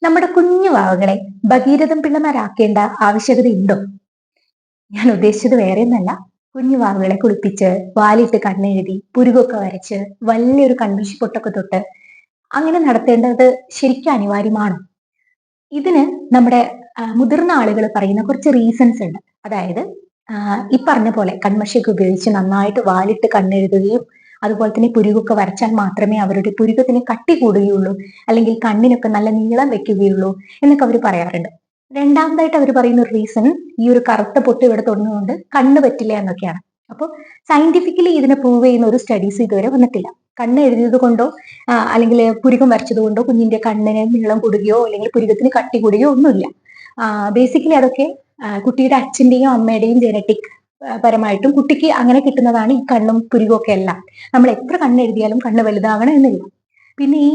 നമ്മുടെ കുഞ്ഞു വാവകളെ ഭഗീരഥം പിള്ളമാരാക്കേണ്ട ആവശ്യകതയുണ്ടോ? ഞാൻ ഉദ്ദേശിച്ചത് വേറെയൊന്നല്ല. കുഞ്ഞു വാവകളെ കുളിപ്പിച്ച് വാലിട്ട് കണ്ണെഴുതി പുരുകൊക്കെ വരച്ച് വലിയൊരു കൺമഷി പൊട്ടൊക്കെ തൊട്ട് അങ്ങനെ നടത്തേണ്ടത് ശരിക്കും അനിവാര്യമാണോ? ഇതിന് നമ്മുടെ മുതിർന്ന ആളുകൾ പറയുന്ന കുറച്ച് റീസൺസ് ഉണ്ട്. അതായത് ഈ പറഞ്ഞ പോലെ കൺമഷിയൊക്കെ ഉപയോഗിച്ച് നന്നായിട്ട് വാലിട്ട് കണ്ണെഴുതുകയും അതുപോലെ തന്നെ പുരുകൊക്കെ വരച്ചാൽ മാത്രമേ അവരുടെ പുരുകത്തിന് കട്ടി കൂടുകയുള്ളൂ, അല്ലെങ്കിൽ കണ്ണിനൊക്കെ നല്ല നീളം വെക്കുകയുള്ളൂ എന്നൊക്കെ അവർ പറയാറുണ്ട്. രണ്ടാമതായിട്ട് അവർ പറയുന്ന ഒരു റീസൺ, ഈ ഒരു കറുത്ത പൊട്ട് ഇവിടെ തൊടുന്നതുകൊണ്ട് കണ്ണ് പറ്റില്ല എന്നൊക്കെയാണ്. അപ്പോൾ സയന്റിഫിക്കലി ഇതിനെ പ്രൂവ് ചെയ്യുന്ന ഒരു സ്റ്റഡീസ് ഇതുവരെ വന്നിട്ടില്ല. കണ്ണ് എഴുതിയത് കൊണ്ടോ അല്ലെങ്കിൽ പുരുകം വരച്ചത് കൊണ്ടോ കുഞ്ഞിന്റെ കണ്ണിന് നീളം കൂടുകയോ അല്ലെങ്കിൽ പുരുകത്തിന് കട്ടി കൂടുകയോ ഒന്നുമില്ല. ബേസിക്കലി അതൊക്കെ കുട്ടിയുടെ അച്ഛന്റെയും അമ്മയുടെയും ജനറ്റിക് പരമായിട്ടും കുട്ടിക്ക് അങ്ങനെ കിട്ടുന്നതാണ് ഈ കണ്ണും പുരുകവും ഒക്കെ എല്ലാം. നമ്മൾ എത്ര കണ്ണെഴുതിയാലും കണ്ണ് വലുതാവണം എന്നില്ല. പിന്നെ ഈ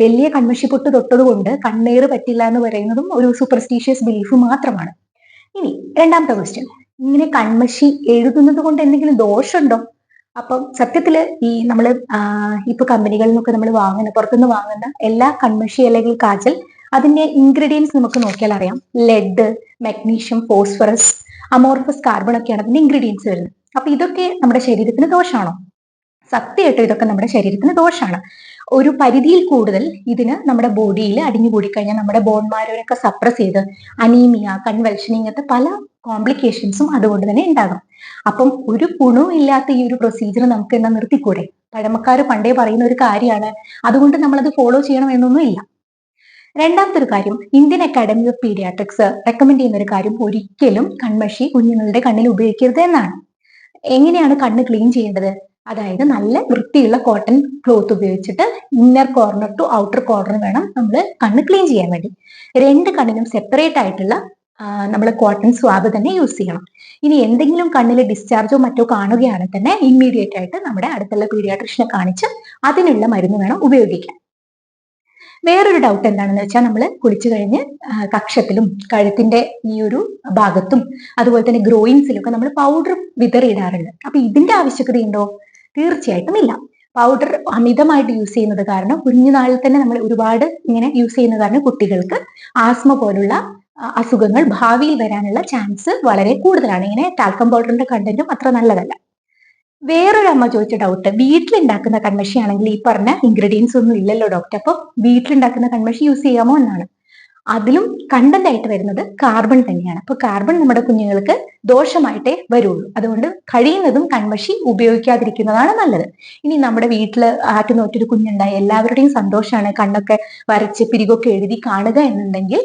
വലിയ കൺമഷി പൊട്ട് തൊട്ടത് കൊണ്ട് കണ്ണേറ് പറ്റില്ല എന്ന് പറയുന്നതും ഒരു സൂപ്പർസ്റ്റീഷ്യസ് ബിലീഫ് മാത്രമാണ്. ഇനി രണ്ടാമത്തെ ക്വസ്റ്റ്യൻ, ഇങ്ങനെ കൺമഷി എഴുതുന്നത് കൊണ്ട് എന്തെങ്കിലും ദോഷമുണ്ടോ? അപ്പം സത്യത്തില് ഈ നമ്മള് ഇപ്പൊ കമ്പനികളിൽ നിന്നൊക്കെ നമ്മൾ വാങ്ങുന്ന പുറത്തുനിന്ന് വാങ്ങുന്ന എല്ലാ കൺമഷി അല്ലെങ്കിൽ കാജൽ, അതിന്റെ ഇൻഗ്രീഡിയൻസ് നമുക്ക് നോക്കിയാൽ അറിയാം. Lead, magnesium, phosphorus, amorphous carbon ഒക്കെയാണ് അതിന്റെ ഇൻഗ്രീഡിയൻസ് വരുന്നത്. അപ്പൊ ഇതൊക്കെ നമ്മുടെ ശരീരത്തിന് ദോഷമാണോ? സത്യമായിട്ടും ഇതൊക്കെ നമ്മുടെ ശരീരത്തിന് ദോഷമാണ്. ഒരു പരിധിയിൽ കൂടുതൽ ഇതിന് നമ്മുടെ ബോഡിയിൽ അടിഞ്ഞുകൂടി കഴിഞ്ഞാൽ നമ്മുടെ ബോൺമാരോരൊക്കെ സപ്രസ് ചെയ്ത് അനീമിയ, കൺവൽഷൻ, ഇങ്ങനത്തെ പല കോംപ്ലിക്കേഷൻസും അതുകൊണ്ട് തന്നെ ഉണ്ടാകും. അപ്പം ഒരു ഗുണവും ഇല്ലാത്ത ഈ ഒരു പ്രൊസീജിയർ നമുക്ക് എന്നാ നിർത്തിക്കൂടെ? പഴമക്കാർ പണ്ടേ പറയുന്ന ഒരു കാര്യമാണ്, അതുകൊണ്ട് നമ്മളത് ഫോളോ ചെയ്യണം എന്നൊന്നും ഇല്ല. രണ്ടാമത്തെ ഒരു കാര്യം, Indian Academy of Pediatrics recommend ചെയ്യുന്ന ഒരു കാര്യം, ഒരിക്കലും കൺമഷി കുഞ്ഞുങ്ങളുടെ കണ്ണിൽ ഉപയോഗിക്കരുത് എന്നാണ്. എങ്ങനെയാണ് കണ്ണ് ക്ലീൻ ചെയ്യേണ്ടത്? അതായത് നല്ല വൃത്തിയുള്ള കോട്ടൺ ക്ലോത്ത് ഉപയോഗിച്ചിട്ട് inner corner to outer corner വേണം നമ്മൾ കണ്ണ് ക്ലീൻ ചെയ്യാൻ വേണ്ടി. രണ്ട് കണ്ണിനും സെപ്പറേറ്റ് ആയിട്ടുള്ള നമ്മൾ കോട്ടൺ സ്വാബ് തന്നെ യൂസ് ചെയ്യണം. ഇനി എന്തെങ്കിലും കണ്ണിൽ ഡിസ്ചാർജോ മറ്റോ കാണുകയാണെങ്കിൽ തന്നെ ഇമ്മീഡിയറ്റ് ആയിട്ട് നമ്മുടെ അടുത്തുള്ള പീഡിയാട്രിഷ്യനെ കാണിച്ച് അതിനുള്ള മരുന്ന് വേണം ഉപയോഗിക്കാൻ. വേറൊരു ഡൗട്ട് എന്താണെന്ന് വെച്ചാൽ, നമ്മൾ കുളിച്ചു കഴിഞ്ഞ് കക്ഷത്തിലും കഴുത്തിന്റെ ഈ ഒരു ഭാഗത്തും അതുപോലെ തന്നെ ഗ്രോയിൻസിലൊക്കെ നമ്മൾ പൗഡർ വിതറിയിടാറുണ്ട്. അപ്പൊ ഇതിന്റെ ആവശ്യകതയുണ്ടോ? തീർച്ചയായിട്ടും ഇല്ല. പൗഡർ അമിതമായിട്ട് യൂസ് ചെയ്യുന്നത് കാരണം, കുഞ്ഞുനാളിൽ തന്നെ നമ്മൾ ഒരുപാട് ഇങ്ങനെ യൂസ് ചെയ്യുന്നത് കാരണം കുട്ടികൾക്ക് ആസ്മ പോലുള്ള അസുഖങ്ങൾ ഭാവിയിൽ വരാനുള്ള ചാൻസ് വളരെ കൂടുതലാണ്. ഇങ്ങനെ ടാൽക്കം പൗഡറിന്റെ കണ്ടന്റും അത്ര നല്ലതല്ല. വേറൊരു അമ്മ ചോദിച്ച ഡൗട്ട്, വീട്ടിലുണ്ടാക്കുന്ന കൺമഷി ആണെങ്കിൽ ഈ പറഞ്ഞ ഇൻഗ്രീഡിയൻസ് ഒന്നും ഇല്ലല്ലോ ഡോക്ടർ, അപ്പൊ വീട്ടിലുണ്ടാക്കുന്ന കൺമഷി യൂസ് ചെയ്യാമോ എന്നാണ്. അതിലും കണ്ടന്റ് ആയിട്ട് വരുന്നത് കാർബൺ തന്നെയാണ്. അപ്പൊ കാർബൺ നമ്മുടെ കുഞ്ഞുങ്ങൾക്ക് ദോഷമായിട്ടേ വരുള്ളൂ. അതുകൊണ്ട് കഴിയുന്നതും കൺമഷി ഉപയോഗിക്കാതിരിക്കുന്നതാണ് നല്ലത്. ഇനി നമ്മുടെ വീട്ടില് ആറ്റുനോറ്റൊരു കുഞ്ഞുണ്ടായി എല്ലാവരുടെയും സന്തോഷമാണ് കണ്ണൊക്കെ വരച്ച് പിരികൊക്കെ എഴുതി കാണുക എന്നുണ്ടെങ്കിൽ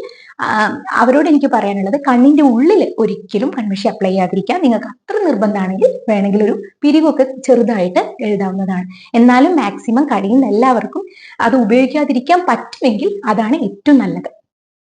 അവരോട് എനിക്ക് പറയാനുള്ളത്, കണ്ണിന്റെ ഉള്ളിൽ ഒരിക്കലും കൺമഷി അപ്ലൈ ചെയ്യാതിരിക്കുക. നിങ്ങൾക്ക് അത്ര നിർബന്ധമാണെങ്കിൽ വേണമെങ്കിൽ ഒരു പിരികൊക്കെ ചെറുതായിട്ട് എഴുതാവുന്നതാണ്. എന്നാലും മാക്സിമം കഴിയുന്ന എല്ലാവർക്കും അത് ഉപയോഗിക്കാതിരിക്കാൻ പറ്റുമെങ്കിൽ അതാണ് ഏറ്റവും നല്ലത്.